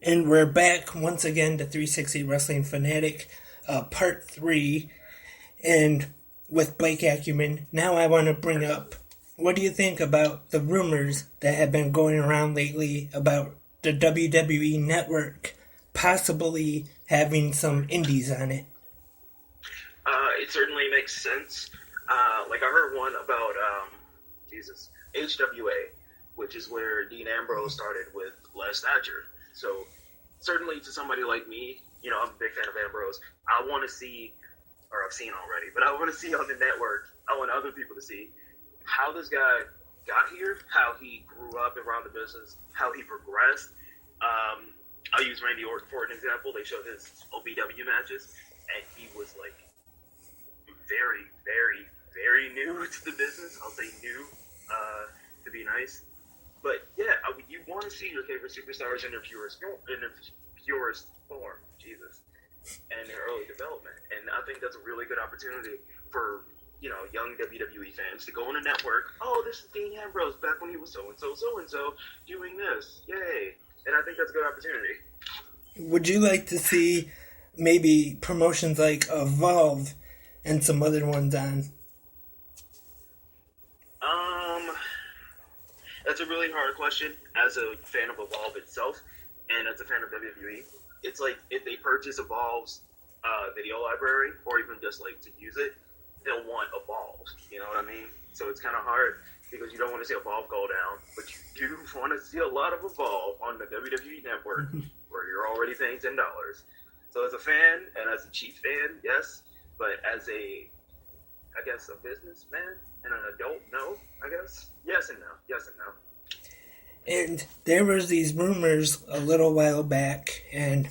And we're back once again to 360 Wrestling Fanatic, Part 3, and with Blake Acumen. Now I want to bring up, what do you think about the rumors that have been going around lately about the WWE Network possibly having some indies on it? It certainly makes sense. I heard one about, HWA, which is where Dean Ambrose started with Les Thatcher. So, certainly to somebody like me, I'm a big fan of Ambrose. I want to see, or I've seen already, but I want to see on the network, I want other people to see how this guy got here, how he grew up around the business, how he progressed. I'll use Randy Orton for an example. They showed his OVW matches, and he was very, very, very new to the business. I'll say new, to be nice. But yeah, you want to see your favorite superstars in their purest form, Jesus, and their early development. And I think that's a really good opportunity for young WWE fans to go on a network. Oh, this is Dean Ambrose back when he was so and so doing this. Yay! And I think that's a good opportunity. Would you like to see maybe promotions like Evolve and some other ones on? That's a really hard question. As a fan of Evolve itself, and as a fan of WWE, it's like if they purchase Evolve's video library, or even just to use it, they'll want Evolve. You know what I mean? So it's kind of hard because you don't want to see Evolve go down, but you do want to see a lot of Evolve on the WWE Network, where you're already paying $10. So as a fan and as a Chief fan, yes, but as a businessman and an adult, no, I guess. Yes and no. And there was these rumors a little while back, and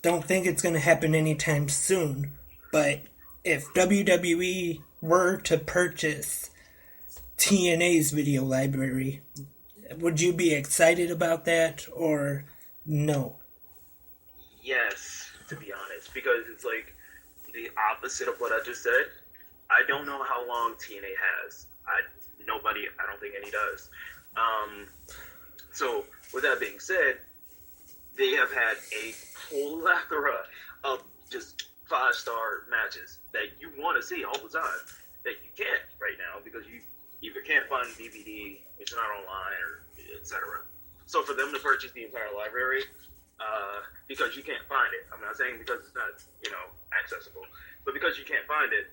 don't think it's going to happen anytime soon, but if WWE were to purchase TNA's video library, would you be excited about that, or no? Yes, to be honest, because it's the opposite of what I just said. I don't know how long TNA has. I don't think any does. So, with that being said, they have had a plethora of just 5-star matches that you want to see all the time that you can't right now because you either can't find DVD, it's not online, or etc. So, for them to purchase the entire library, because you can't find it, I'm not saying because it's not, accessible, but because you can't find it,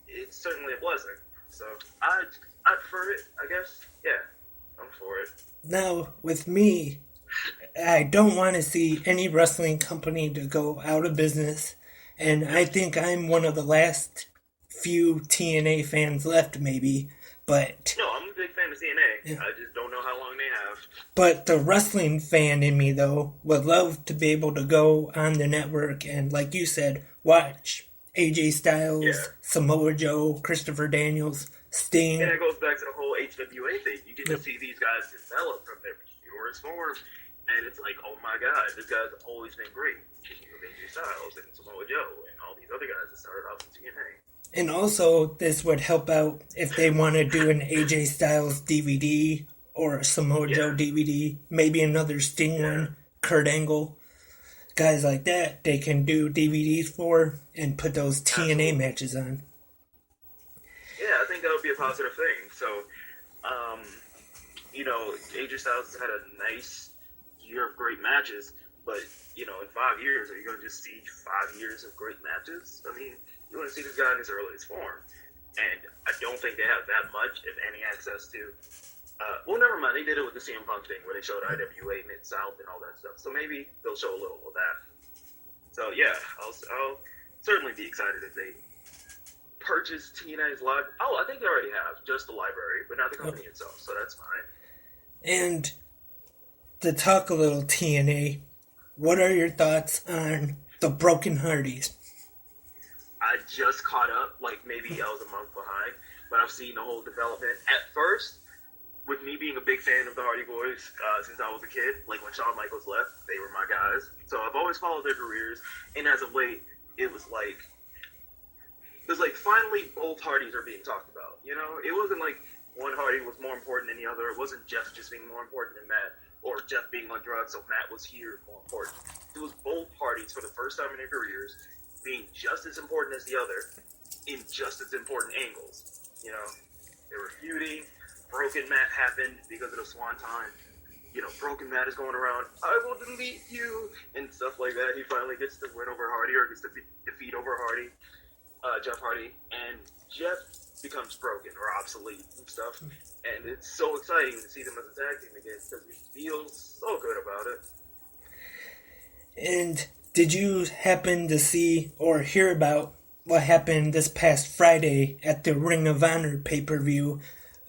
it's certainly a blessing. So I prefer it, I guess. Yeah, I'm for it. Now, with me, I don't want to see any wrestling company to go out of business, and I think I'm one of the last few TNA fans left, maybe, but... No, I'm a big fan of TNA. Yeah. I just don't know how long they have. But the wrestling fan in me, though, would love to be able to go on the network and, like you said, watch AJ Styles, Samoa Joe, Christopher Daniels, Sting. And it goes back to the whole HWA thing. You get to see these guys develop from their purest form, and it's oh my God, this guy's always been great. Speaking of AJ Styles and Samoa Joe and all these other guys that started off in TNA. And also, this would help out if they want to do an AJ Styles DVD or a Samoa Joe DVD, maybe another Sting one, Kurt Angle. Guys like that, they can do DVDs for and put those TNA matches on. Yeah, I think that would be a positive thing. So, AJ Styles has had a nice year of great matches, but, in 5 years, are you going to just see 5 years of great matches? I mean, you want to see this guy in his earliest form. And I don't think they have that much, if any, access to... never mind. They did it with the CM Punk thing where they showed IWA Mid-South and all that stuff. So maybe they'll show a little of that. So yeah, I'll certainly be excited if they purchase TNA's live. Oh, I think they already have just the library, but not the company itself. So that's fine. And to talk a little TNA, what are your thoughts on the Broken Hardys? I just caught up. Maybe I was a month behind, but I've seen the whole development. At first, with me being a big fan of the Hardy Boys since I was a kid, when Shawn Michaels left, they were my guys. So I've always followed their careers, and as of late, it was finally both Hardys are being talked about. It wasn't one Hardy was more important than the other. It wasn't Jeff just being more important than Matt. or Jeff being on drugs, so Matt was here more important. It was both parties for the first time in their careers being just as important as the other in just as important angles. You know, they were feuding. Broken Matt happened because of the Swanton. You know, Broken Matt is going around, I will delete you, and stuff like that. He finally gets to win over Hardy, or gets to defeat over Hardy, Jeff Hardy, and Jeff becomes broken or obsolete and stuff. And it's so exciting to see them as a tag team again because you feel so good about it. And did you happen to see or hear about what happened this past Friday at the Ring of Honor pay-per-view?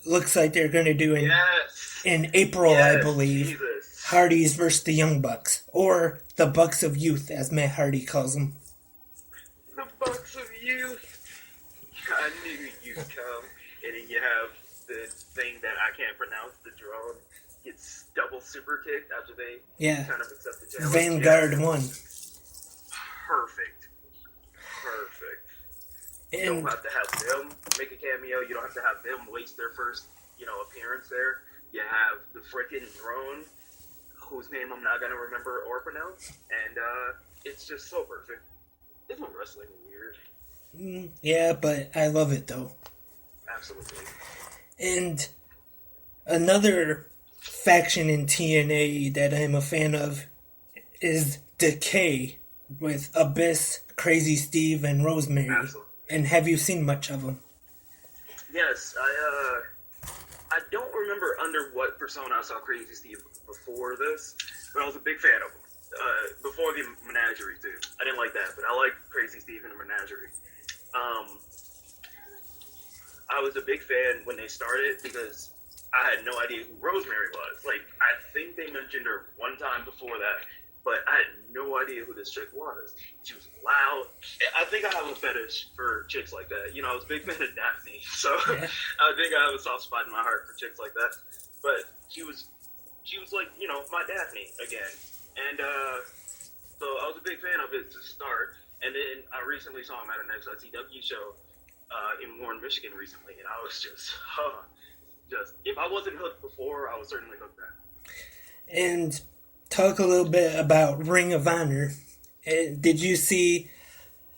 Looks like they're going to do in April, I believe. Jesus. Hardys versus the Young Bucks, or the Bucks of Youth, as Matt Hardy calls them. The Bucks of Youth. I knew you'd come. And then you have the thing that I can't pronounce, the drone gets double super kicked after they kind of accept the challenge. Vanguard won. Perfect. You don't have to have them make a cameo. You don't have to have them waste their first, appearance there. You have the frickin' drone, whose name I'm not going to remember or pronounce. And it's just so perfect. Isn't wrestling weird? Yeah, but I love it, though. Absolutely. And another faction in TNA that I'm a fan of is Decay, with Abyss, Crazy Steve, and Rosemary. Absolutely. And have you seen much of them? Yes, I don't remember under what persona I saw Crazy Steve before this, but I was a big fan of him. Before the Menagerie, too. I didn't like that, but I liked Crazy Steve in the Menagerie. I was a big fan when they started because I had no idea who Rosemary was. Like, I think they mentioned her one time before that, but I had no idea who this chick was. She was loud. I think I have a fetish for chicks like that. I was a big fan of Daphne, so I think I have a soft spot in my heart for chicks like that. But she was like, my Daphne again. And so I was a big fan of it to start. And then I recently saw him at an XITW show in Warren, Michigan recently, and I was just if I wasn't hooked before, I was certainly hooked now. And talk a little bit about Ring of Honor. Did you see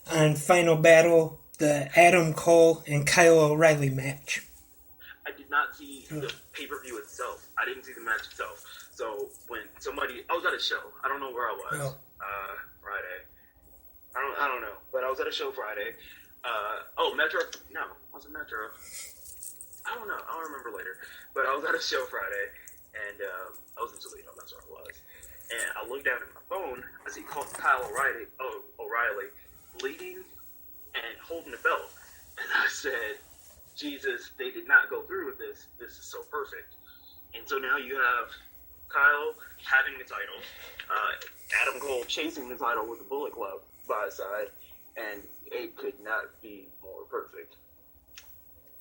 on Final Battle the Adam Cole and Kyle O'Reilly match? I did not see the pay-per-view itself. I didn't see the match itself. So when I was at a show. I don't know where I was. Friday. I don't know. But I was at a show Friday. Metro? No, was it Metro? I don't know. I'll remember later. But I was at a show Friday, and I was in Toledo. That's where I was. And I looked down at my phone. I see Kyle O'Reilly bleeding and holding the belt. And I said, Jesus, they did not go through with this. This is so perfect. And so now you have Kyle having the title, Adam Cole chasing the title with the Bullet Club by his side, and it could not be more perfect.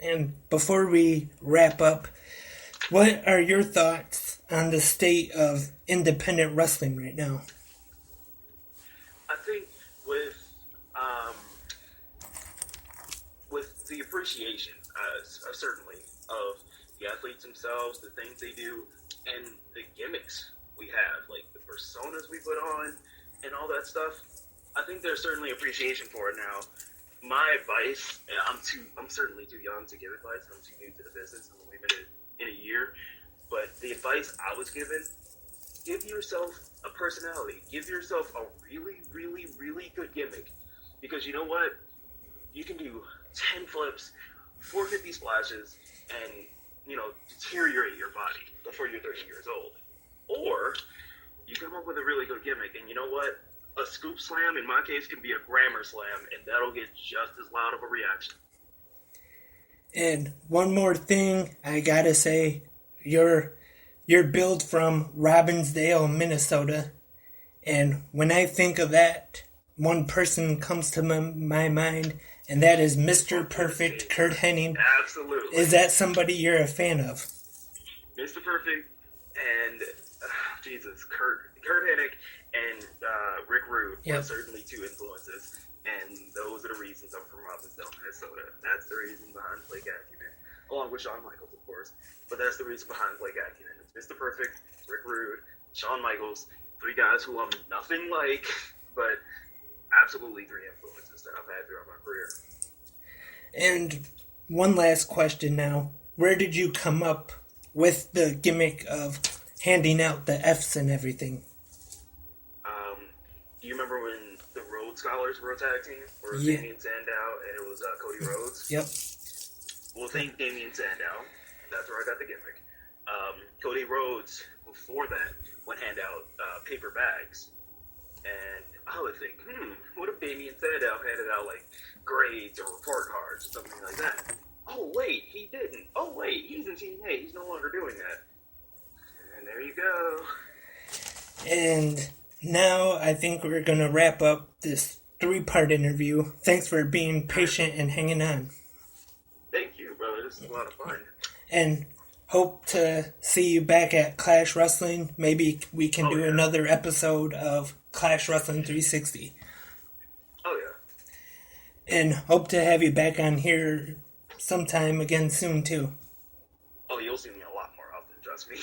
And before we wrap up, what are your thoughts on the state of independent wrestling right now? I think with the appreciation, certainly, of the athletes themselves, the things they do, and the gimmicks we have, like the personas we put on, and all that stuff, I think there's certainly appreciation for it now. My advice, I'm certainly too young to give advice. I'm too new to the business. I'm only been in a year. But the advice I was given, give yourself a personality. Give yourself a really, really, really good gimmick. Because you know what? You can do 10 flips, 450 splashes, and, deteriorate your body before you're 30 years old. Or you come up with a really good gimmick, and you know what? A scoop slam, in my case, can be a grammar slam, and that'll get just as loud of a reaction. And one more thing I gotta say, you're built from Robbinsdale, Minnesota, and when I think of that, one person comes to my mind, and that is Mr. Perfect, Kurt Hennig. Absolutely. Is that somebody you're a fan of? Mr. Perfect and, Kurt Hennig and Rick Rude are certainly two influences, and those are the reasons I'm from Robbinsdale, Minnesota. That's the reason behind Blake Acumen, along with Shawn Michaels, of course, but that's the reason behind Blake Acumen. It's Mr. Perfect Rick Rude, Shawn Michaels, three guys who I'm nothing like, but absolutely three influences that I've had throughout my career. And one last question now. Where did you come up with the gimmick of handing out the Fs and everything? Do you remember when the Rhodes Scholars were a tag team? Where it was Damien Sandow and it was Cody Rhodes? Yep. Well, thank Damien Sandow. That's where I got the gimmick. Cody Rhodes, before that, would hand out paper bags. And I would think, what if Damien Sandow handed out, like, grades or report cards or something like that? Oh, wait, he didn't. Oh, wait, he's in TNA. He's no longer doing that. And there you go. And now I think we're going to wrap up this 3-part interview. Thanks for being patient and hanging on. Thank you, brother. This is a lot of fun. And hope to see you back at Clash Wrestling. Maybe we can do another episode of Clash Wrestling 360. Oh, yeah. And hope to have you back on here sometime again soon, too. Oh, you'll see me a lot more often, trust me.